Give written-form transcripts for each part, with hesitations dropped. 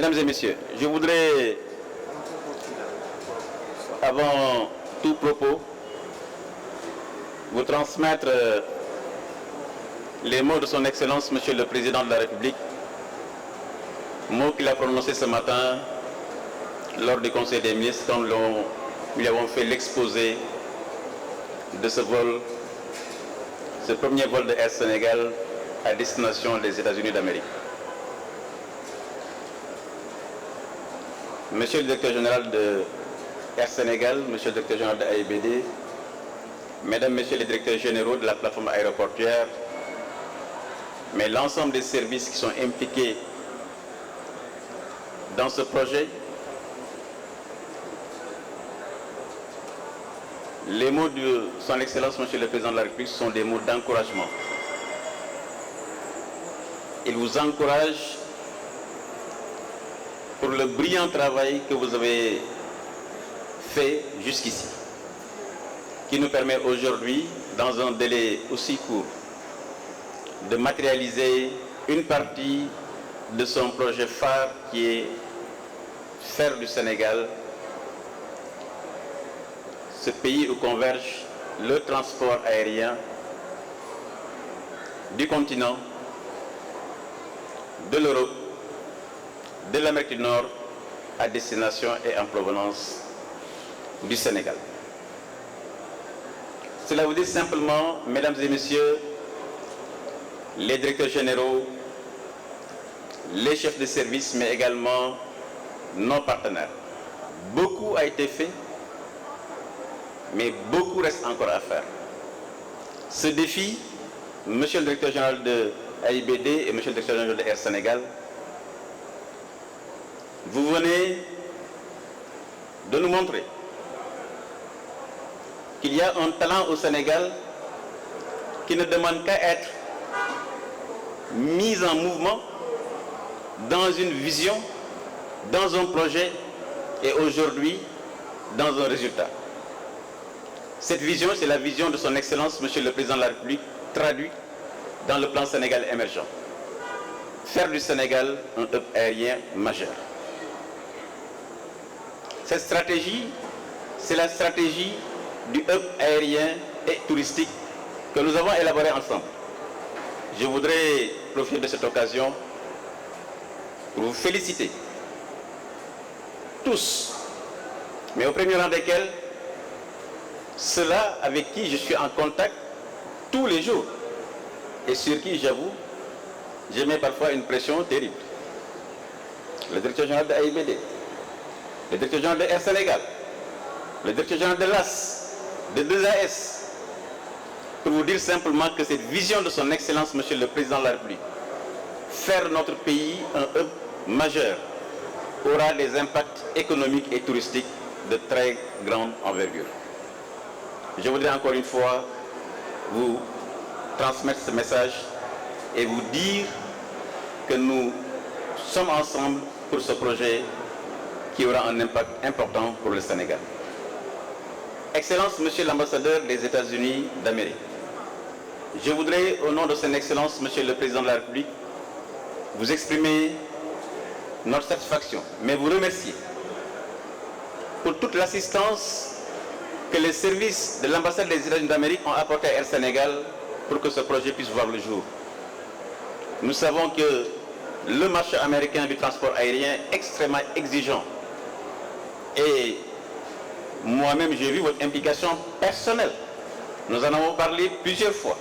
Mesdames et messieurs, je voudrais, avant tout propos, vous transmettre les mots de son Excellence, Monsieur le Président de la République, mots qu'il a prononcés ce matin lors du Conseil des ministres, quand nous lui avons fait l'exposé de ce vol, ce premier vol de Air Sénégal à destination des États-Unis d'Amérique. Monsieur le directeur général de Air Sénégal, Monsieur le directeur général de AIBD, Mesdames, Messieurs les directeurs généraux de la plateforme aéroportuaire, mais l'ensemble des services qui sont impliqués dans ce projet, les mots de son Excellence, Monsieur le Président de la République, sont des mots d'encouragement. Il vous encourage pour le brillant travail que vous avez fait jusqu'ici, qui nous permet aujourd'hui, dans un délai aussi court, de matérialiser une partie de son projet phare qui est faire du Sénégal ce pays où converge le transport aérien du continent, de l'Europe, de l'Amérique du Nord à destination et en provenance du Sénégal. Cela vous dit simplement, mesdames et messieurs, les directeurs généraux, les chefs de service, mais également nos partenaires. Beaucoup a été fait, mais beaucoup reste encore à faire. Ce défi, Monsieur le directeur général de AIBD et Monsieur le directeur général de Air Sénégal, vous venez de nous montrer qu'il y a un talent au Sénégal qui ne demande qu'à être mis en mouvement dans une vision, dans un projet et aujourd'hui dans un résultat. Cette vision, c'est la vision de son Excellence, Monsieur le Président de la République, traduite dans le plan Sénégal émergent. Faire du Sénégal un hub aérien majeur. Cette stratégie, c'est la stratégie du hub aérien et touristique que nous avons élaboré ensemble. Je voudrais profiter de cette occasion pour vous féliciter tous, mais au premier rang desquels ceux-là avec qui je suis en contact tous les jours et sur qui, j'avoue, je mets parfois une pression terrible. Le directeur général de AIBD, le directeur général de Air Sénégal, le directeur général de l'AS, de 2AS, pour vous dire simplement que cette vision de son Excellence, Monsieur le Président de la République, faire notre pays un hub majeur, aura des impacts économiques et touristiques de très grande envergure. Je voudrais encore une fois vous transmettre ce message et vous dire que nous sommes ensemble pour ce projet qui aura un impact important pour le Sénégal. Excellence, Monsieur l'ambassadeur des États-Unis d'Amérique, je voudrais, au nom de son Excellence, Monsieur le Président de la République, vous exprimer notre satisfaction, mais vous remercier pour toute l'assistance que les services de l'ambassade des États-Unis d'Amérique ont apporté à Air Sénégal pour que ce projet puisse voir le jour. Nous savons que le marché américain du transport aérien est extrêmement exigeant. Et moi-même, j'ai vu votre implication personnelle. Nous en avons parlé plusieurs fois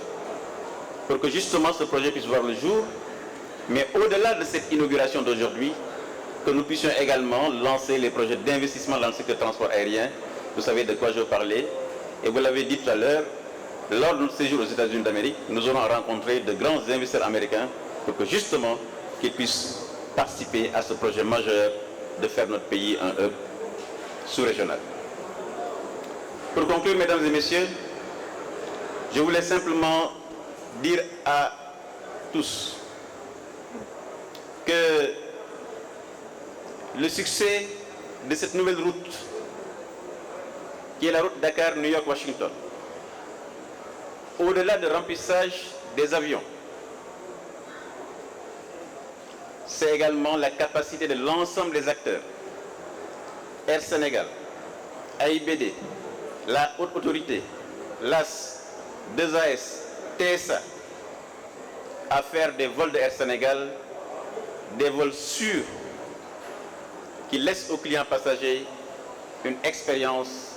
pour que justement ce projet puisse voir le jour. Mais au-delà de cette inauguration d'aujourd'hui, que nous puissions également lancer les projets d'investissement dans le secteur transport aérien. Vous savez de quoi je veux parler. Et vous l'avez dit tout à l'heure, lors de notre séjour aux États-Unis d'Amérique, nous aurons rencontré de grands investisseurs américains pour que justement qu'ils puissent participer à ce projet majeur de faire notre pays un hub sous-régional. Pour conclure, mesdames et messieurs, je voulais simplement dire à tous que le succès de cette nouvelle route, qui est la route Dakar-New York-Washington, au-delà du remplissage des avions, c'est également la capacité de l'ensemble des acteurs, Air Sénégal, AIBD, la Haute Autorité, l'AS, 2AS, TSA, à faire des vols de Air Sénégal des vols sûrs qui laissent aux clients passagers une expérience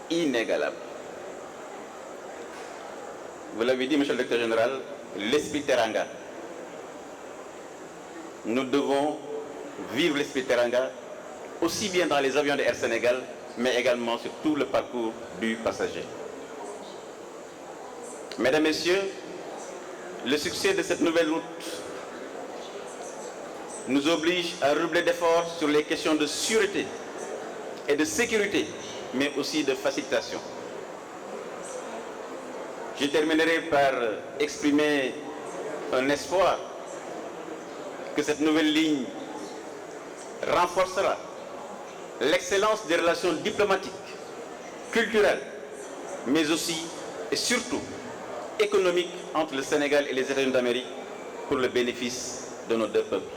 inégalable. Vous l'avez dit, Monsieur le Directeur Général, l'esprit Teranga. Nous devons vivre l'esprit Teranga aussi bien dans les avions de Air Sénégal, mais également sur tout le parcours du passager. Mesdames, Messieurs, le succès de cette nouvelle route nous oblige à redoubler d'efforts sur les questions de sûreté et de sécurité, mais aussi de facilitation. Je terminerai par exprimer un espoir que cette nouvelle ligne renforcera l'excellence des relations diplomatiques, culturelles, mais aussi et surtout économiques entre le Sénégal et les États-Unis d'Amérique pour le bénéfice de nos deux peuples.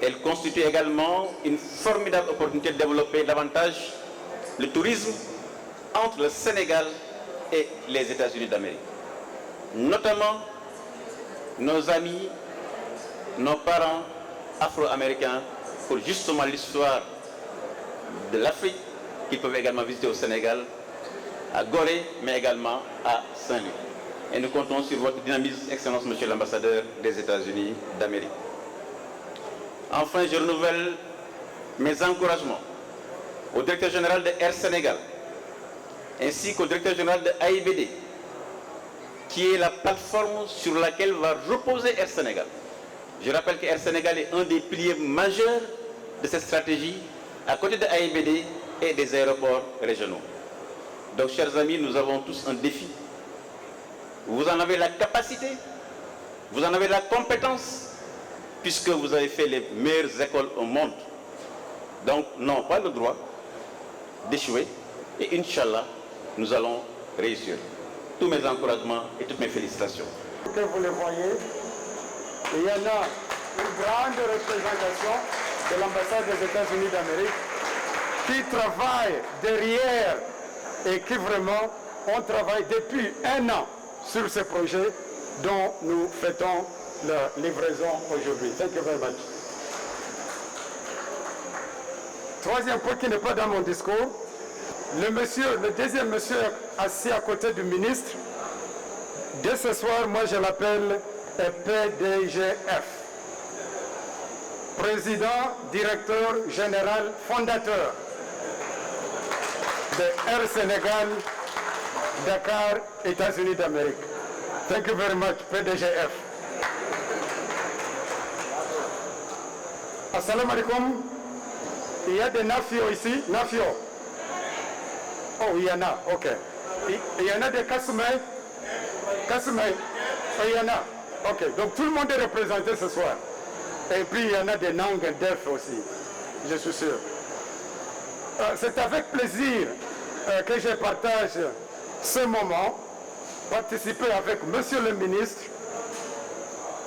Elle constitue également une formidable opportunité de développer davantage le tourisme entre le Sénégal et les États-Unis d'Amérique. Notamment nos amis, nos parents afro-américains pour justement l'histoire de l'Afrique qu'ils peuvent également visiter au Sénégal, à Gorée, mais également à Saint-Louis. Et nous comptons sur votre dynamisme, Excellence, Monsieur l'ambassadeur des États-Unis d'Amérique. Enfin, je renouvelle mes encouragements au directeur général de Air Sénégal, ainsi qu'au directeur général de AIBD, qui est la plateforme sur laquelle va reposer Air Sénégal. Je rappelle que Air Sénégal est un des piliers majeurs de cette stratégie, à côté de AIBD et des aéroports régionaux. Donc, chers amis, nous avons tous un défi. Vous en avez la capacité, vous en avez la compétence, puisque vous avez fait les meilleures écoles au monde. Donc, non, pas le droit d'échouer. Et Inch'Allah, nous allons réussir. Tous mes encouragements et toutes mes félicitations. Que vous le voyez, il y en a une grande représentation de l'ambassade des États-Unis d'Amérique qui travaille derrière et qui vraiment, on travaille depuis 1 an sur ce projet dont nous fêtons la livraison aujourd'hui. Thank you very much. Troisième point qui n'est pas dans mon discours, le deuxième monsieur assis à côté du ministre, dès ce soir, moi je l'appelle PDGF. Président, directeur général, fondateur de Air Sénégal, Dakar, États-Unis d'Amérique. Thank you very much, PDGF. Assalamu alaikum. Il y a des Nafio ici. Nafio. Oh, il y en a. Ok. Il y en a des Kasumei. Kasumei. Oh, il y en a. Ok. Donc tout le monde est représenté ce soir. Et puis il y en a des Nang Def aussi. Je suis sûr. C'est avec plaisir que je partage ce moment, participer avec Monsieur le ministre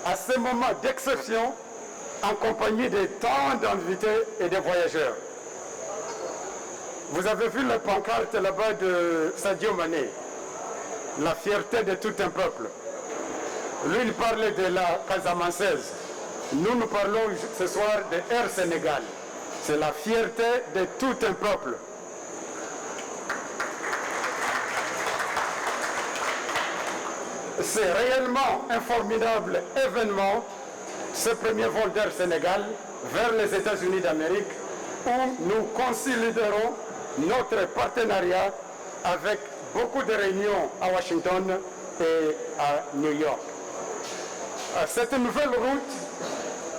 à ce moment d'exception en compagnie de tant d'invités et de voyageurs. Vous avez vu le pancarte là-bas de Sadio Mané, la fierté de tout un peuple. Lui, il parlait de la Casamançaise. Nous parlons ce soir de Air Sénégal. C'est la fierté de tout un peuple. C'est réellement un formidable événement, ce premier vol d'Air Sénégal vers les États-Unis d'Amérique, où nous consoliderons notre partenariat avec beaucoup de réunions à Washington et à New York. Cette nouvelle route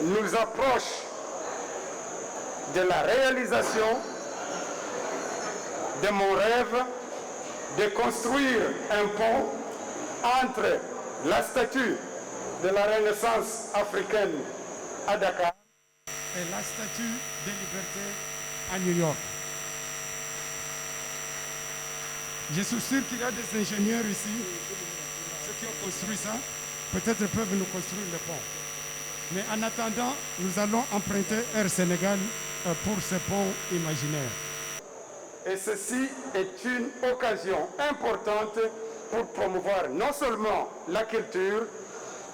nous approche de la réalisation de mon rêve de construire un pont entre la statue de la Renaissance africaine à Dakar et la statue de liberté à New York. Je suis sûr qu'il y a des ingénieurs ici, ceux qui ont construit ça, peut-être peuvent nous construire le pont. Mais en attendant, nous allons emprunter Air Sénégal pour ce pont imaginaire. Et ceci est une occasion importante pour promouvoir non seulement la culture,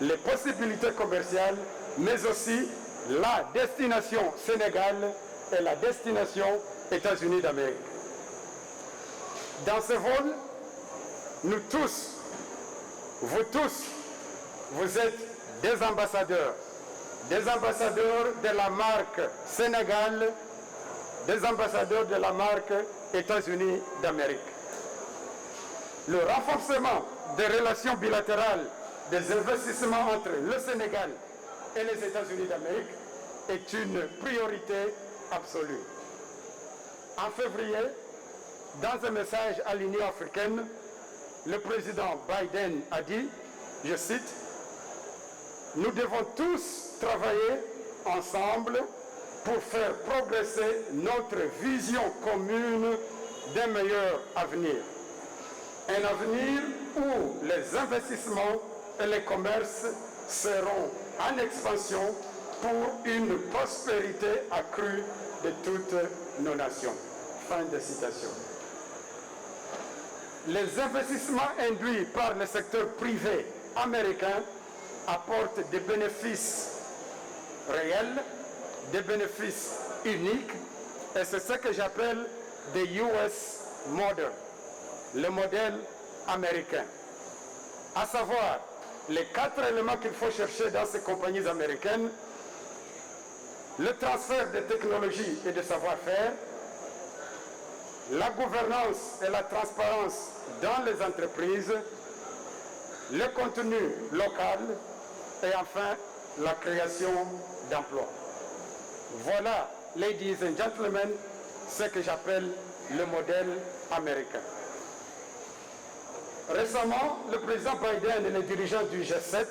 les possibilités commerciales, mais aussi la destination Sénégal et la destination États-Unis d'Amérique. Dans ce vol, nous tous, vous êtes des ambassadeurs de la marque Sénégal, des ambassadeurs de la marque États-Unis d'Amérique. Le renforcement des relations bilatérales, des investissements entre le Sénégal et les États-Unis d'Amérique est une priorité absolue. En février, dans un message à l'Union africaine, le président Biden a dit, je cite, « Nous devons tous travailler ensemble pour faire progresser notre vision commune d'un meilleur avenir. Un avenir où les investissements et les commerces seront en expansion pour une prospérité accrue de toutes nos nations. » Fin de citation. Les investissements induits par le secteur privé américain apportent des bénéfices réels, des bénéfices uniques, et c'est ce que j'appelle the US model, le modèle américain. À savoir, les 4 éléments qu'il faut chercher dans ces compagnies américaines: le transfert de technologies et de savoir-faire, la gouvernance et la transparence dans les entreprises, le contenu local et enfin la création d'emplois. Voilà, ladies and gentlemen, ce que j'appelle le modèle américain. Récemment, le président Biden et les dirigeants du G7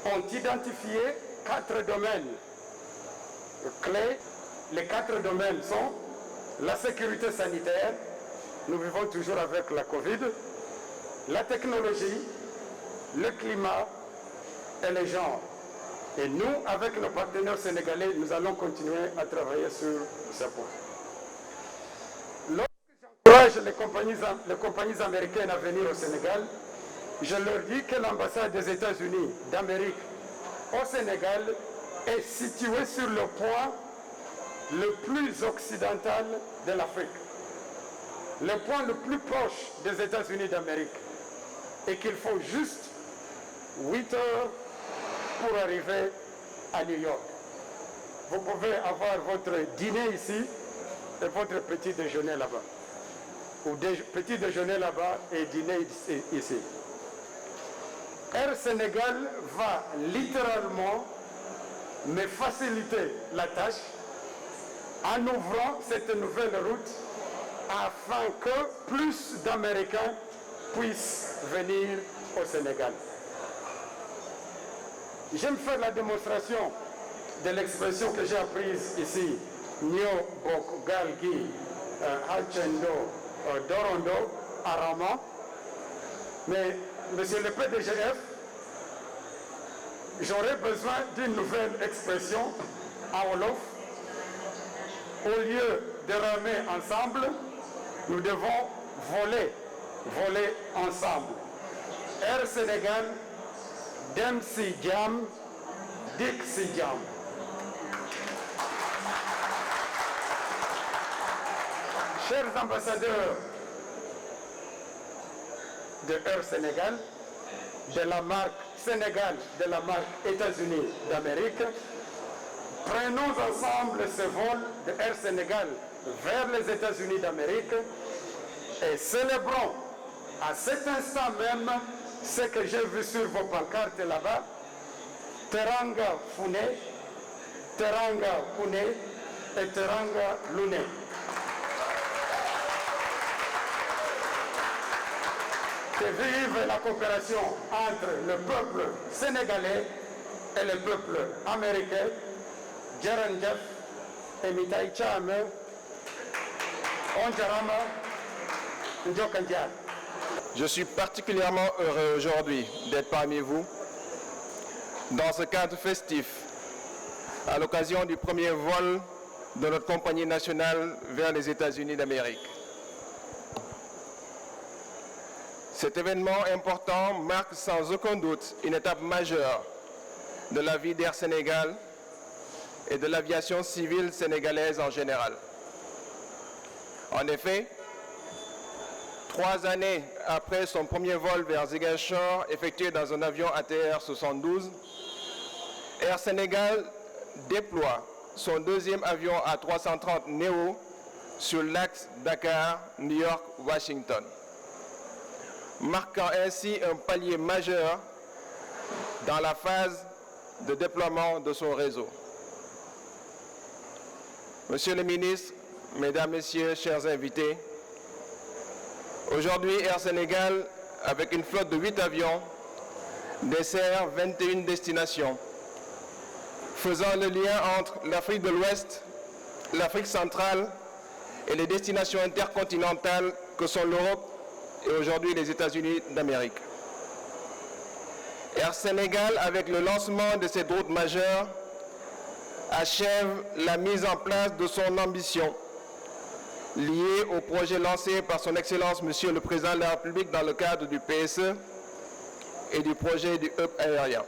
ont identifié 4 domaines clés. Les 4 domaines sont la sécurité sanitaire, nous vivons toujours avec la Covid, la technologie, le climat et les genres. Et nous, avec nos partenaires sénégalais, nous allons continuer à travailler sur ce point. Lorsque j'encourage les compagnies américaines à venir au Sénégal, je leur dis que l'ambassade des États-Unis d'Amérique au Sénégal est située sur le point le plus occidental de l'Afrique, le point le plus proche des États-Unis d'Amérique, et qu'il faut juste 8 heures pour arriver à New York. Vous pouvez avoir votre dîner ici et votre petit déjeuner là-bas, ou petit déjeuner là-bas et dîner ici. Air Sénégal va littéralement me faciliter la tâche en ouvrant cette nouvelle route afin que plus d'Américains puissent venir au Sénégal. J'aime faire la démonstration de l'expression que j'ai apprise ici, Nyo Bok Galgi Hachendo Dorondo Arama. Mais, monsieur le PDGF, j'aurais besoin d'une nouvelle expression en Wolof. Au lieu de ramer ensemble, nous devons voler ensemble. Air Sénégal, Dem Si Jam, Dik Si Jam. Chers ambassadeurs de Air Sénégal, de la marque Sénégal, de la marque États-Unis d'Amérique, prenons ensemble ce vol de Air Sénégal vers les États-Unis d'Amérique et célébrons à cet instant même ce que j'ai vu sur vos pancartes là-bas: Teranga Fune, Teranga Pune et Teranga Lune. Que vive la coopération entre le peuple sénégalais et le peuple américain. Djaranjaf et Mitaï Chame, Onjarama, Ndjokandian. Je suis particulièrement heureux aujourd'hui d'être parmi vous dans ce cadre festif à l'occasion du premier vol de notre compagnie nationale vers les États-Unis d'Amérique. Cet événement important marque sans aucun doute une étape majeure de la vie d'Air Sénégal et de l'aviation civile sénégalaise en général. En effet, 3 années après son premier vol vers Ziguinchor effectué dans un avion ATR 72, Air Sénégal déploie son deuxième avion A330 Neo sur l'axe Dakar-New York-Washington, marquant ainsi un palier majeur dans la phase de déploiement de son réseau. Monsieur le ministre, Mesdames, Messieurs, chers invités, aujourd'hui, Air Sénégal, avec une flotte de 8 avions, dessert 21 destinations, faisant le lien entre l'Afrique de l'Ouest, l'Afrique centrale et les destinations intercontinentales que sont l'Europe et aujourd'hui les États-Unis d'Amérique. Air Sénégal, avec le lancement de cette route majeure, achève la mise en place de son ambition liée au projet lancé par son Excellence Monsieur le Président de la République dans le cadre du PSE et du projet du hub aérien.